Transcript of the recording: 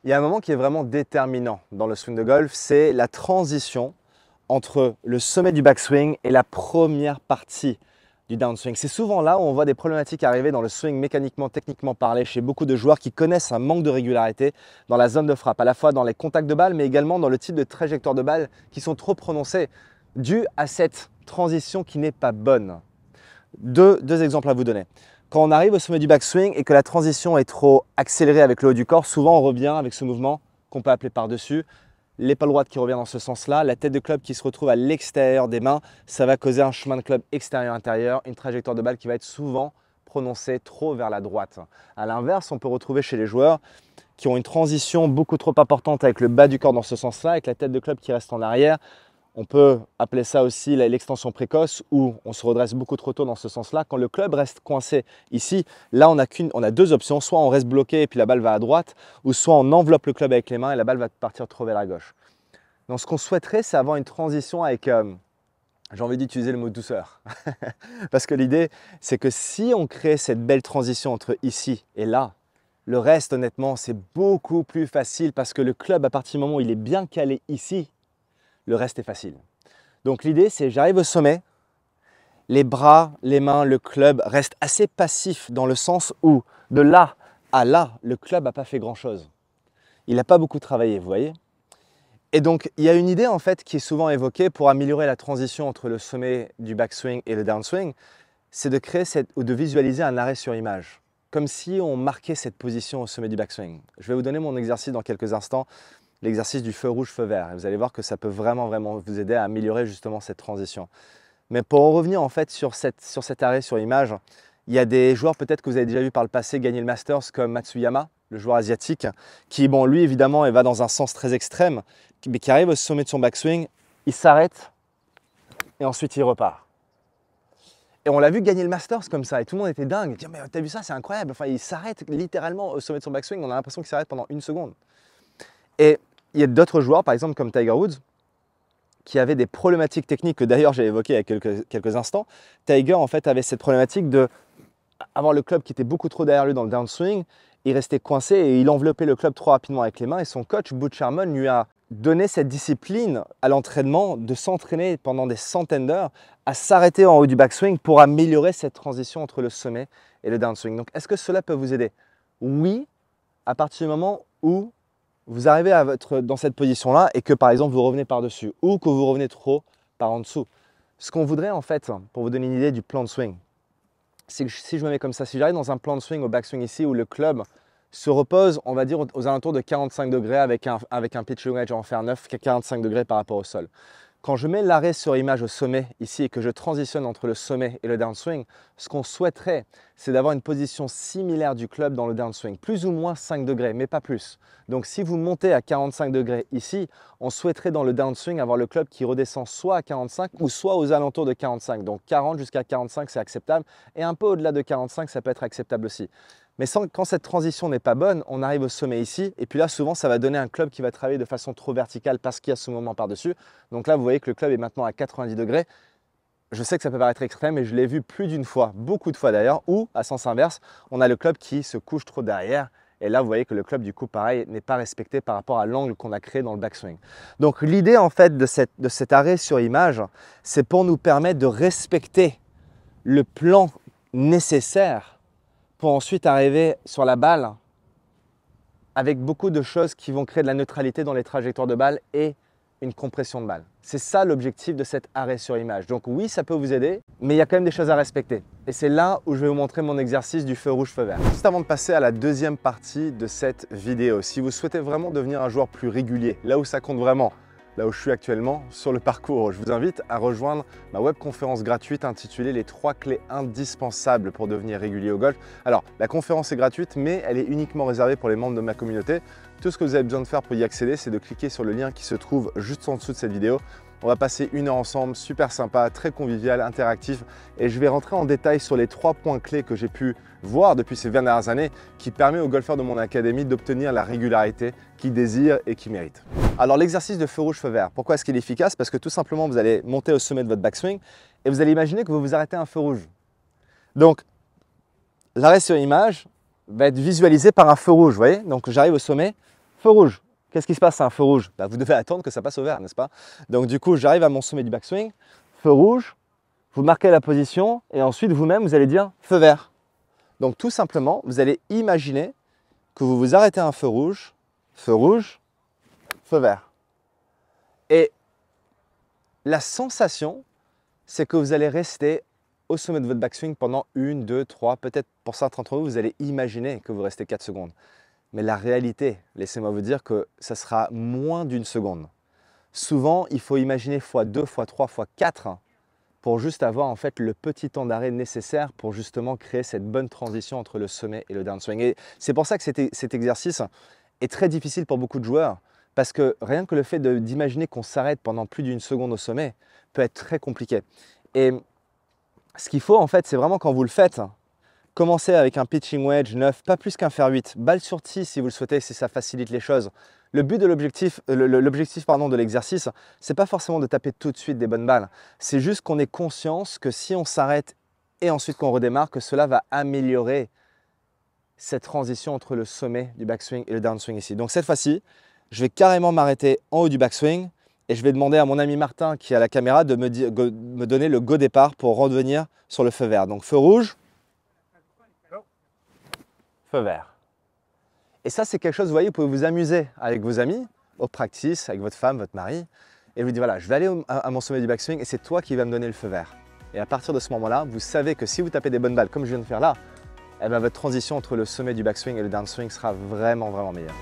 Il y a un moment qui est vraiment déterminant dans le swing de golf, c'est la transition entre le sommet du backswing et la première partie du downswing. C'est souvent là où on voit des problématiques arriver dans le swing mécaniquement, techniquement parlé, chez beaucoup de joueurs qui connaissent un manque de régularité dans la zone de frappe, à la fois dans les contacts de balle, mais également dans le type de trajectoire de balle qui sont trop prononcés, dû à cette transition qui n'est pas bonne. Deux exemples à vous donner. Quand on arrive au sommet du backswing et que la transition est trop accélérée avec le haut du corps, souvent on revient avec ce mouvement qu'on peut appeler par-dessus, l'épaule droite qui revient dans ce sens-là, la tête de club qui se retrouve à l'extérieur des mains, ça va causer un chemin de club extérieur-intérieur, une trajectoire de balle qui va être souvent prononcée trop vers la droite. À l'inverse, on peut retrouver chez les joueurs qui ont une transition beaucoup trop importante avec le bas du corps dans ce sens-là, avec la tête de club qui reste en arrière. On peut appeler ça aussi l'extension précoce où on se redresse beaucoup trop tôt dans ce sens-là. Quand le club reste coincé ici, là on a deux options. Soit on reste bloqué et puis la balle va à droite, ou soit on enveloppe le club avec les mains et la balle va partir trop vers la gauche. Donc ce qu'on souhaiterait, c'est avoir une transition avec, j'ai envie d'utiliser le mot douceur. Parce que l'idée, c'est que si on crée cette belle transition entre ici et là, le reste honnêtement, c'est beaucoup plus facile parce que le club, à partir du moment où il est bien calé ici, le reste est facile. Donc l'idée, c'est j'arrive au sommet, les bras, les mains, le club restent assez passifs dans le sens où de là à là, le club n'a pas fait grand-chose. Il n'a pas beaucoup travaillé, vous voyez. Et donc, il y a une idée en fait qui est souvent évoquée pour améliorer la transition entre le sommet du backswing et le downswing, c'est de créer ou de visualiser un arrêt sur image, comme si on marquait cette position au sommet du backswing. Je vais vous donner mon exercice dans quelques instants. L'exercice du feu rouge, feu vert. Et vous allez voir que ça peut vraiment vous aider à améliorer justement cette transition. Mais pour en revenir en fait sur cet arrêt sur image, il y a des joueurs peut-être que vous avez déjà vu par le passé gagner le Masters comme Matsuyama, le joueur asiatique, qui bon lui évidemment il va dans un sens très extrême, mais qui arrive au sommet de son backswing, il s'arrête et ensuite il repart. Et on l'a vu gagner le Masters comme ça et tout le monde était dingue. Il dit mais t'as vu ça, c'est incroyable. Enfin il s'arrête littéralement au sommet de son backswing, on a l'impression qu'il s'arrête pendant une seconde. Et il y a d'autres joueurs, par exemple comme Tiger Woods, qui avaient des problématiques techniques que d'ailleurs j'ai évoquées il y a quelques instants. Tiger en fait avait cette problématique d'avoir le club qui était beaucoup trop derrière lui dans le downswing. Il restait coincé et il enveloppait le club trop rapidement avec les mains. Et son coach, Butch Harmon, lui a donné cette discipline à l'entraînement de s'entraîner pendant des centaines d'heures à s'arrêter en haut du backswing pour améliorer cette transition entre le sommet et le downswing. Donc est-ce que cela peut vous aider? Oui, à partir du moment où vous arrivez à dans cette position-là et que par exemple vous revenez par-dessus ou que vous revenez trop par en dessous. Ce qu'on voudrait en fait, pour vous donner une idée du plan de swing, c'est que si je me mets comme ça, si j'arrive dans un plan de swing au backswing ici où le club se repose, on va dire aux alentours de 45 degrés avec un pitch wedge en fer neuf, 45 degrés par rapport au sol. Quand je mets l'arrêt sur image au sommet ici et que je transitionne entre le sommet et le downswing, ce qu'on souhaiterait, c'est d'avoir une position similaire du club dans le downswing, plus ou moins 5 degrés, mais pas plus. Donc si vous montez à 45 degrés ici, on souhaiterait dans le downswing avoir le club qui redescend soit à 45 ou soit aux alentours de 45. Donc 40 jusqu'à 45, c'est acceptable. Et un peu au-delà de 45, ça peut être acceptable aussi. Mais quand cette transition n'est pas bonne, on arrive au sommet ici, et puis là, souvent, ça va donner un club qui va travailler de façon trop verticale parce qu'il y a ce moment par-dessus. Donc là, vous voyez que le club est maintenant à 90 degrés. Je sais que ça peut paraître extrême, mais je l'ai vu plus d'une fois, beaucoup de fois d'ailleurs, ou à sens inverse, on a le club qui se couche trop derrière. Et là, vous voyez que le club, du coup, pareil, n'est pas respecté par rapport à l'angle qu'on a créé dans le backswing. Donc l'idée, en fait, de cet arrêt sur image, c'est pour nous permettre de respecter le plan nécessaire pour ensuite arriver sur la balle avec beaucoup de choses qui vont créer de la neutralité dans les trajectoires de balle et une compression de balle. C'est ça l'objectif de cet arrêt sur image. Donc oui, ça peut vous aider, mais il y a quand même des choses à respecter. Et c'est là où je vais vous montrer mon exercice du feu rouge, feu vert. Juste avant de passer à la deuxième partie de cette vidéo, si vous souhaitez vraiment devenir un joueur plus régulier, là où ça compte vraiment, là où je suis actuellement sur le parcours, je vous invite à rejoindre ma webconférence gratuite intitulée « Les 3 clés indispensables pour devenir régulier au golf ». Alors, la conférence est gratuite, mais elle est uniquement réservée pour les membres de ma communauté. Tout ce que vous avez besoin de faire pour y accéder, c'est de cliquer sur le lien qui se trouve juste en dessous de cette vidéo. On va passer 1 heure ensemble, super sympa, très convivial, interactif, et je vais rentrer en détail sur les 3 points clés que j'ai pu voir depuis ces 20 dernières années qui permet aux golfeurs de mon académie d'obtenir la régularité qu'ils désirent et qu'ils méritent. Alors l'exercice de feu rouge, feu vert, pourquoi est-ce qu'il est efficace? Parce que tout simplement, vous allez monter au sommet de votre backswing et vous allez imaginer que vous vous arrêtez à un feu rouge. Donc, l'arrêt sur image va être visualisé par un feu rouge, vous voyez? Donc j'arrive au sommet, Feu rouge. Qu'est-ce qui se passe à un feu rouge? Bah, vous devez attendre que ça passe au vert, n'est-ce pas? Donc du coup, j'arrive à mon sommet du backswing, feu rouge, vous marquez la position et ensuite vous-même, vous allez dire feu vert. Donc tout simplement, vous allez imaginer que vous vous arrêtez à un feu rouge, feu vert. Et la sensation, c'est que vous allez rester au sommet de votre backswing pendant 1, 2, 3, peut-être pour certains d'entre vous, vous allez imaginer que vous restez 4 secondes. Mais la réalité, laissez-moi vous dire que ça sera moins d'une seconde. Souvent, il faut imaginer x2, x3, x4 pour juste avoir en fait le petit temps d'arrêt nécessaire pour justement créer cette bonne transition entre le sommet et le downswing. Et c'est pour ça que cet exercice est très difficile pour beaucoup de joueurs parce que rien que le fait d'imaginer qu'on s'arrête pendant plus d'une seconde au sommet peut être très compliqué. Et ce qu'il faut en fait, c'est vraiment quand vous le faites, commencez avec un pitching wedge 9, pas plus qu'un fer 8, balle sur tee si vous le souhaitez, si ça facilite les choses. Le but de l'objectif de l'exercice, c'est pas forcément de taper tout de suite des bonnes balles. C'est juste qu'on ait conscience que si on s'arrête et ensuite qu'on redémarre, que cela va améliorer cette transition entre le sommet du backswing et le downswing ici. Donc cette fois-ci, je vais carrément m'arrêter en haut du backswing et je vais demander à mon ami Martin qui est à la caméra de me donner le go départ pour revenir sur le feu vert. Donc feu rouge, feu vert. Et ça, c'est quelque chose, vous voyez, vous pouvez vous amuser avec vos amis, au practice, avec votre femme, votre mari, et vous dites, voilà, je vais aller à mon sommet du backswing et c'est toi qui vas me donner le feu vert. Et à partir de ce moment-là, vous savez que si vous tapez des bonnes balles, comme je viens de faire là, eh bien, votre transition entre le sommet du backswing et le downswing sera vraiment, vraiment meilleure.